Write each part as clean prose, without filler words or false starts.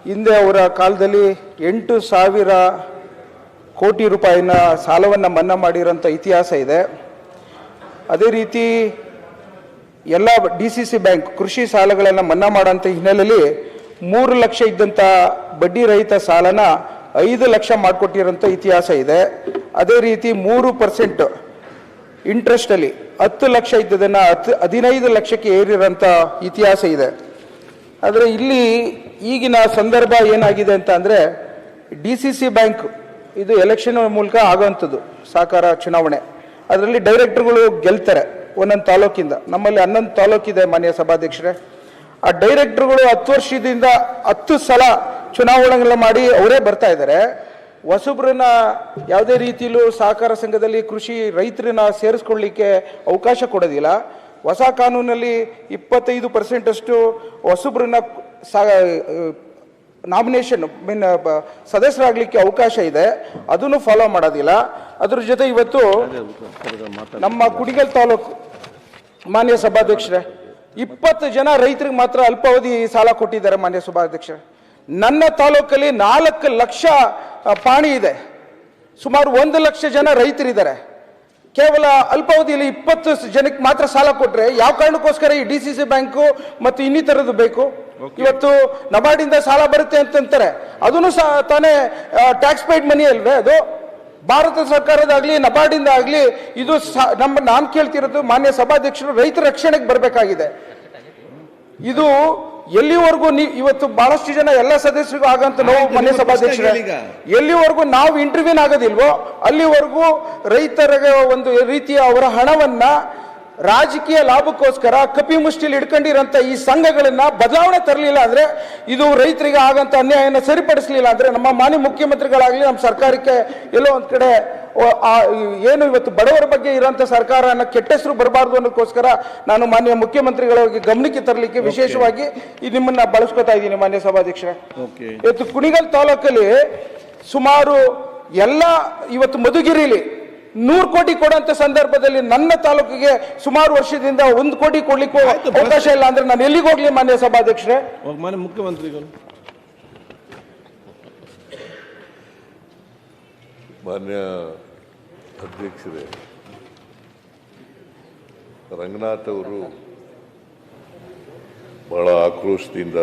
ಹಿಂದೆ ಅವರ ಕಾಲದಲ್ಲಿ 8,000 ಕೋಟಿ ರೂಪಾಯಿನ ಸಾಲವನ್ನು ಮನ್ನಾ ಮಾಡಿರೋಂಥ ಇತಿಹಾಸ ಇದೆ. ಅದೇ ರೀತಿ ಎಲ್ಲ DCC ಬ್ಯಾಂಕ್ ಕೃಷಿ ಸಾಲಗಳನ್ನು ಮನ್ನಾ ಮಾಡೋಂಥ ಹಿನ್ನೆಲೆಯಲ್ಲಿ 3 ಲಕ್ಷ ಇದ್ದಂಥ ಬಡ್ಡಿ ರಹಿತ ಸಾಲನ 5 ಲಕ್ಷ ಮಾಡಿಕೊಟ್ಟಿರೋಂಥ ಇತಿಹಾಸ ಇದೆ. ಅದೇ ರೀತಿ 3% ಇಂಟ್ರೆಸ್ಟಲ್ಲಿ 10 ಲಕ್ಷ ಇದ್ದದನ್ನು 15 ಲಕ್ಷಕ್ಕೆ ಏರಿರೋಂಥ ಇತಿಹಾಸ ಇದೆ. ಆದರೆ ಇಲ್ಲಿ ಈಗಿನ ಸಂದರ್ಭ ಏನಾಗಿದೆ ಅಂತ ಅಂದರೆ DCC ಬ್ಯಾಂಕ್ ಇದು ಎಲೆಕ್ಷನ್ ಮೂಲಕ ಆಗೋವಂಥದ್ದು ಸಹಕಾರ ಚುನಾವಣೆ. ಅದರಲ್ಲಿ ಡೈರೆಕ್ಟರ್ಗಳು ಗೆಲ್ತಾರೆ ಒಂದೊಂದು ತಾಲೂಕಿಂದ. ನಮ್ಮಲ್ಲಿ 11 ತಾಲೂಕಿದೆ ಮಾನ್ಯ ಸಭಾಧ್ಯಕ್ಷರೇ. ಆ ಡೈರೆಕ್ಟರ್ಗಳು 10 ವರ್ಷದಿಂದ 10 ಸಲ ಚುನಾವಣೆಗಳನ್ನ ಮಾಡಿ ಅವರೇ ಬರ್ತಾ ಇದ್ದಾರೆ. ಹೊಸಬ್ರನ್ನ ಯಾವುದೇ ರೀತಿಯಲ್ಲೂ ಸಹಕಾರ ಸಂಘದಲ್ಲಿ ಕೃಷಿ ರೈತರನ್ನ ಸೇರಿಸ್ಕೊಳ್ಳಿಕ್ಕೆ ಅವಕಾಶ ಕೊಡೋದಿಲ್ಲ. ಹೊಸ ಕಾನೂನಲ್ಲಿ 25% ಅಷ್ಟು ಹೊಸಬ್ರನ್ನ ನಾಮಿನೇಷನ್ ಸದಸ್ಯರಾಗಲಿಕ್ಕೆ ಅವಕಾಶ ಇದೆ. ಅದನ್ನು ಫಾಲೋ ಮಾಡೋದಿಲ್ಲ. ಅದ್ರ ಜೊತೆ ಇವತ್ತು ನಮ್ಮ ಕುಣಿಗಲ್ ತಾಲೂಕು ಮಾನ್ಯ ಸಭಾಧ್ಯಕ್ಷರೇ 20 ಜನ ರೈತರಿಗೆ ಮಾತ್ರ ಅಲ್ಪಾವಧಿ ಸಾಲ ಕೊಟ್ಟಿದ್ದಾರೆ ಮಾನ್ಯ ಸಭಾಧ್ಯಕ್ಷರೇ. ನನ್ನ ತಾಲೂಕಲ್ಲಿ 4 ಲಕ್ಷ ಪಾಣಿ ಇದೆ. ಸುಮಾರು 1 ಲಕ್ಷ ಜನ ರೈತರಿದ್ದಾರೆ. ಕೇವಲ ಅಲ್ಪಾವಧಿಯಲ್ಲಿ 20 ಜನಕ್ಕೆ ಮಾತ್ರ ಸಾಲ ಕೊಟ್ಟರೆ ಯಾವ ಕಾರಣಕ್ಕೋಸ್ಕರ ಈ DCC ಬ್ಯಾಂಕು ಮತ್ತು ಇನ್ನಿತರದ್ದು ಬೇಕು? ಇವತ್ತು ನಬಾರ್ಡಿಂದ ಸಾಲ ಬರುತ್ತೆ ಅಂತಂತಾರೆ. ಅದನ್ನು ತಾನೇ ಟ್ಯಾಕ್ಸ್ ಪೇಯ್ಡ್ ಮನಿ ಅಲ್ವೇ? ಅದು ಭಾರತ ಸರ್ಕಾರದಾಗಲಿ ನಬಾರ್ಡಿಂದ ಆಗಲಿ ಇದು ನಾನು ಕೇಳ್ತಿರೋದು ಮಾನ್ಯ ಸಭಾಧ್ಯಕ್ಷರು ರೈತರ ರಕ್ಷಣೆಗೆ ಬರಬೇಕಾಗಿದೆ. ಇದು ಎಲ್ಲಿವರೆಗೂ ಇವತ್ತು ಬಹಳಷ್ಟು ಜನ ಎಲ್ಲ ಸದಸ್ಯರಿಗೂ ಆಗಂತ ನಾವು ಮಾನ್ಯ ಸಭಾಧ್ಯಕ್ಷರ ಎಲ್ಲಿವರೆಗೂ ನಾವು ಇಂಟರ್ವ್ಯೂನ್ ಆಗೋದಿಲ್ವೋ ಅಲ್ಲಿವರೆಗೂ ರೈತರಿಗೆ ಒಂದು ರೀತಿಯ ಅವರ ಹಣವನ್ನ ರಾಜಕೀಯ ಲಾಭಕ್ಕೋಸ್ಕರ ಕಪಿ ಮುಷ್ಟಿಲಿ ಇಟ್ಕೊಂಡಿರೋಂಥ ಈ ಸಂಘಗಳನ್ನ ಬದಲಾವಣೆ ತರಲಿಲ್ಲ ಅಂದ್ರೆ, ಇದು ರೈತರಿಗೆ ಆಗಂತ ಅನ್ಯಾಯನ ಸರಿಪಡಿಸಲಿಲ್ಲ ಅಂದ್ರೆ ನಮ್ಮ ಮಾನ್ಯ ಮುಖ್ಯಮಂತ್ರಿಗಳಾಗಲಿ ನಮ್ಮ ಸರ್ಕಾರಕ್ಕೆ ಎಲ್ಲೋ ಒಂದ್ ಕಡೆ ಏನು ಇವತ್ತು ಬಡವರ ಬಗ್ಗೆ ಇರೋಂಥ ಸರ್ಕಾರನ ಕೆಟ್ಟ ಹೆಸರು ಬರಬಾರ್ದು ಅನ್ನೋದಕ್ಕೋಸ್ಕರ ನಾನು ಮಾನ್ಯ ಮುಖ್ಯಮಂತ್ರಿಗಳಿಗೆ ಗಮನಕ್ಕೆ ತರಲಿಕ್ಕೆ ವಿಶೇಷವಾಗಿ ನಿಮ್ಮನ್ನ ಬಳಸ್ಕೊತಾ ಇದ್ದೀನಿ ಮಾನ್ಯ ಸಭಾಧ್ಯಕ್ಷರೇ. ಇವತ್ತು ಕುಣಿಗಲ್ ತಾಲೂಕಲ್ಲಿ ಸುಮಾರು ಎಲ್ಲ ಇವತ್ತು ಮಧುಗಿರಿಲಿ 100 ಕೋಟಿ ಕೊಡುವಂತ ಸಂದರ್ಭದಲ್ಲಿ ನನ್ನ ತಾಲೂಕಿಗೆ ಸುಮಾರು ವರ್ಷದಿಂದ 1 ಕೋಟಿ ಕೊಡ್ಲಿಕ್ಕೂ ಅವಕಾಶ ಇಲ್ಲ ಅಂದ್ರೆ ನಾನು ಎಲ್ಲಿಗೆ ಹೋಗ್ಲಿ ಮಾನ್ಯ ಸಭಾಧ್ಯಕ್ಷರೇ? ಮಾನ್ಯ ಮುಖ್ಯಮಂತ್ರಿಗಳು. ಮಾನ್ಯ ಅಧ್ಯಕ್ಷರೇ, ರಂಗನಾಥ್ ಅವರು ಬಹಳ ಆಕ್ರೋಶದಿಂದ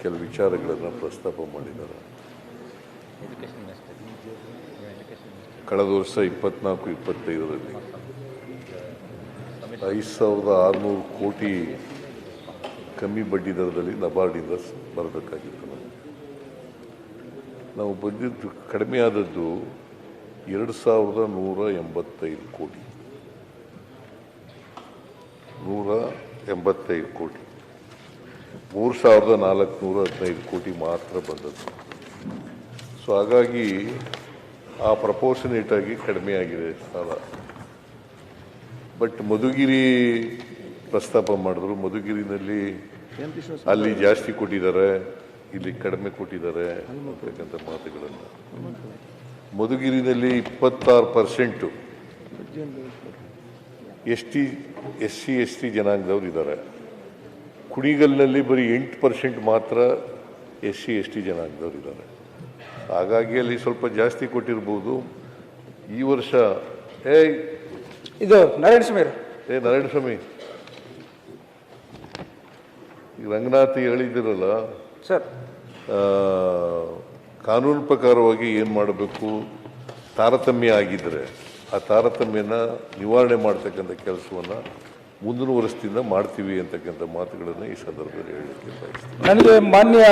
ಕೆಲವು ವಿಚಾರಗಳನ್ನು ಪ್ರಸ್ತಾಪ ಮಾಡಿದ್ದಾರೆ. ಕಳೆದ ವರ್ಷ 24-25ರಲ್ಲಿ 5,600 ಕೋಟಿ ಕಮ್ಮಿ ಬಡ್ಡಿ ದರದಲ್ಲಿ ನಬಾರ್ಡಿಂದ ಬರಬೇಕಾಗಿತ್ತು. ನಾವು ಬಂದಿದ್ದು ಕಡಿಮೆ ಆದದ್ದು 2,185 ಕೋಟಿ 185 ಕೋಟಿ 3,415 ಕೋಟಿ ಮಾತ್ರ ಬಂದದ್ದು. ಸೊ ಹಾಗಾಗಿ ಆ ಪ್ರಪೋರ್ಷನೇಟ್ ಆಗಿ ಕಡಿಮೆ ಆಗಿದೆ ಸಾಲ. ಬಟ್ ಮಧುಗಿರಿ ಪ್ರಸ್ತಾಪ ಮಾಡಿದ್ರು. ಮಧುಗಿರಿನಲ್ಲಿ ಅಲ್ಲಿ ಜಾಸ್ತಿ ಕೊಟ್ಟಿದ್ದಾರೆ, ಇಲ್ಲಿ ಕಡಿಮೆ ಕೊಟ್ಟಿದ್ದಾರೆ ಅಂತಕ್ಕಂಥ ಮಾತುಗಳನ್ನು. ಮಧುಗಿರಿನಲ್ಲಿ 26% SC/ST ಜನಾಂಗದವರು ಇದ್ದಾರೆ. ಕುಣಿಗಲ್ನಲ್ಲಿ ಬರೀ 8% ಮಾತ್ರ SC/ST ಜನಾಂಗದವರು ಇದ್ದಾರೆ. ಹಾಗಾಗಿ ಅಲ್ಲಿ ಸ್ವಲ್ಪ ಜಾಸ್ತಿ ಕೊಟ್ಟಿರ್ಬೋದು. ಈ ವರ್ಷ ಇದು ನಾರಾಯಣಸ್ವಾಮಿ ಈಗ ರಂಗನಾಥ್ ಹೇಳಿದಿರಲ್ಲ ಸರ್, ಕಾನೂನು ಪ್ರಕಾರವಾಗಿ ಏನು ಮಾಡಬೇಕು, ತಾರತಮ್ಯ ಆಗಿದ್ದರೆ ಆ ತಾರತಮ್ಯನ ನಿವಾರಣೆ ಮಾಡ್ತಕ್ಕಂಥ ಕೆಲಸವನ್ನು ಮುಂದಿನ ವರ್ಷದಿಂದ ಮಾಡ್ತೀವಿ ಅಂತಕ್ಕಂಥ ಮಾತುಗಳನ್ನು ಈ ಸಂದರ್ಭದಲ್ಲಿ ಹೇಳಲಿಕ್ಕೆ ಬಯಸ್ತೀನಿ. ನನಗೆ ಮಾನ್ಯ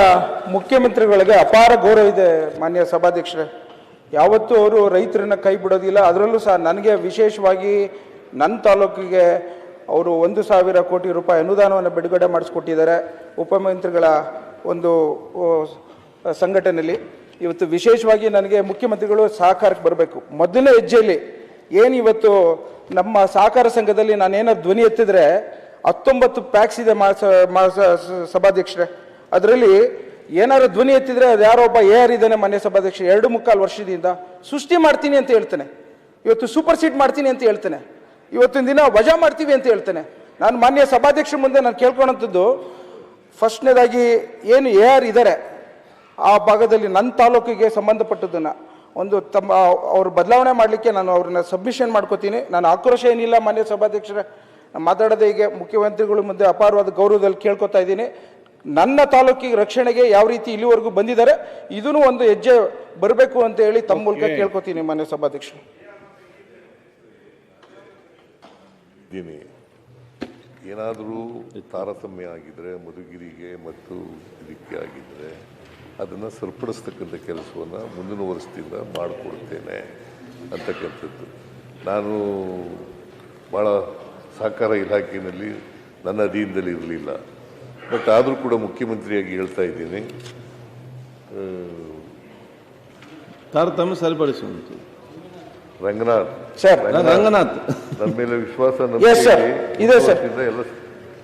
ಮುಖ್ಯಮಂತ್ರಿಗಳಿಗೆ ಅಪಾರ ಗೌರವ ಇದೆ ಮಾನ್ಯ ಸಭಾಧ್ಯಕ್ಷರೇ. ಯಾವತ್ತೂ ಅವರು ರೈತರನ್ನ ಕೈ ಬಿಡೋದಿಲ್ಲ. ಅದರಲ್ಲೂ ಸಹ ನನಗೆ ವಿಶೇಷವಾಗಿ ನನ್ನ ತಾಲೂಕಿಗೆ ಅವರು 1,000 ಕೋಟಿ ರೂಪಾಯಿ ಅನುದಾನವನ್ನು ಬಿಡುಗಡೆ ಮಾಡಿಸ್ಕೊಟ್ಟಿದ್ದಾರೆ ಉಪಮಂತ್ರಿಗಳ ಒಂದು ಸಂಘಟನೆಯಲ್ಲಿ. ಇವತ್ತು ವಿಶೇಷವಾಗಿ ನನಗೆ ಮುಖ್ಯಮಂತ್ರಿಗಳು ಸಹಕಾರಕ್ಕೆ ಬರಬೇಕು. ಮೊದಲನೇ ಹೆಜ್ಜೆಯಲ್ಲಿ ಏನು ಇವತ್ತು ನಮ್ಮ ಸಹಕಾರ ಸಂಘದಲ್ಲಿ ನಾನೇನಾದ್ರು ಧ್ವನಿ ಎತ್ತಿದ್ರೆ 19 ಪ್ಯಾಕ್ಸ್ ಇದೆ ಸಭಾಧ್ಯಕ್ಷರೇ. ಅದರಲ್ಲಿ ಏನಾದ್ರು ಧ್ವನಿ ಎತ್ತಿದ್ರೆ ಅದು ಯಾರೋ ಒಬ್ಬ AR ಇದ್ದಾನೆ ಮಾನ್ಯ ಸಭಾಧ್ಯಕ್ಷ, 2.25 ವರ್ಷದಿಂದ ಸೃಷ್ಟಿ ಮಾಡ್ತೀನಿ ಅಂತ ಹೇಳ್ತಾನೆ. ಇವತ್ತು ಸೂಪರ್ ಸೀಟ್ ಮಾಡ್ತೀನಿ ಅಂತ ಹೇಳ್ತಾನೆ. ಇವತ್ತಿನ ದಿನ ವಜಾ ಮಾಡ್ತೀವಿ ಅಂತ ಹೇಳ್ತಾನೆ. ನಾನು ಮಾನ್ಯ ಸಭಾಧ್ಯಕ್ಷರ ಮುಂದೆ ನಾನು ಕೇಳ್ಕೊಳ್ಳೋಂಥದ್ದು ಫಸ್ಟ್ನೇದಾಗಿ ಏನು AR ಇದ್ದಾರೆ ಆ ಭಾಗದಲ್ಲಿ ನನ್ನ ತಾಲೂಕಿಗೆ ಸಂಬಂಧಪಟ್ಟದನ್ನು ಒಂದು ಅವ್ರು ಬದಲಾವಣೆ ಮಾಡಲಿಕ್ಕೆ ನಾನು ಅವ್ರನ್ನ ಸಬ್ಮಿಷನ್ ಮಾಡ್ಕೋತೀನಿ. ನಾನು ಆಕ್ರೋಶ ಏನಿಲ್ಲ ಮಾನ್ಯ ಸಭಾಧ್ಯಕ್ಷರೇ, ಮಾತಾಡೋದೇ ಈಗ ಮುಖ್ಯಮಂತ್ರಿಗಳ ಮುಂದೆ ಅಪಾರವಾದ ಗೌರವದಲ್ಲಿ ಕೇಳ್ಕೊತಾ ಇದ್ದೀನಿ. ನನ್ನ ತಾಲೂಕಿಗೆ ರಕ್ಷಣೆಗೆ ಯಾವ ರೀತಿ ಇಲ್ಲಿವರೆಗೂ ಬಂದಿದ್ದಾರೆ ಇದೂ ಒಂದು ಹೆಜ್ಜೆ ಬರಬೇಕು ಅಂತ ಹೇಳಿ ತಮ್ಮ ಮೂಲಕ ಕೇಳ್ಕೊತೀನಿ ಮಾನ್ಯ ಸಭಾಧ್ಯಕ್ಷರು. ಏನಾದರೂ ತಾರತಮ್ಯ ಆಗಿದ್ರೆ ಮಧುಗಿರಿಗೆ ಮತ್ತು ಇದಕ್ಕೆ ಆಗಿದ್ರೆ ಅದನ್ನು ಸರಿಪಡಿಸ್ತಕ್ಕಂಥ ಕೆಲಸವನ್ನು ಮುಂದಿನ ವರ್ಷದಿಂದ ಮಾಡಿಕೊಡ್ತೇನೆ ಅಂತಕ್ಕಂಥದ್ದು. ನಾನು ಭಾಳ ಸಹಕಾರ ಇಲಾಖೆಯಲ್ಲಿ ನನ್ನ ಅಧೀನದಲ್ಲಿ ಇರಲಿಲ್ಲ, ಬಟ್ ಆದರೂ ಕೂಡ ಮುಖ್ಯಮಂತ್ರಿಯಾಗಿ ಹೇಳ್ತಾ ಇದ್ದೀನಿ, ತಾರತಮ್ಯ ಸರಿಪಡಿಸುವಂಥದ್ದು. ರಂಗನಾಥ್ ಸರ್, ರಂಗನಾಥ್ ನನ್ನ ಮೇಲೆ ವಿಶ್ವಾಸ Yes, sir. ಇದೆ, sir. ಎಲ್ಲ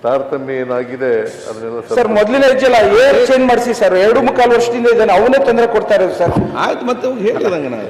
ತಾರತಮ್ಯ ಏನಾಗಿದೆ ಅದನ್ನೆಲ್ಲ ಸರ್ ಮೊದಲಿನ ಹೆಜ್ಜೆಲ್ಲ ಏರ್ ಚೇಂಜ್ ಮಾಡಿಸಿ ಸರ್, 2.25 ವರ್ಷದಿಂದ ಇದ್ದಾನೆ, ಅವನೇ ತೊಂದರೆ ಕೊಡ್ತಾ ಇರೋದು ಸರ್. ಆಯ್ತು, ಮತ್ತೆ ಹೇಳಿ ರಂಗನಾಥ್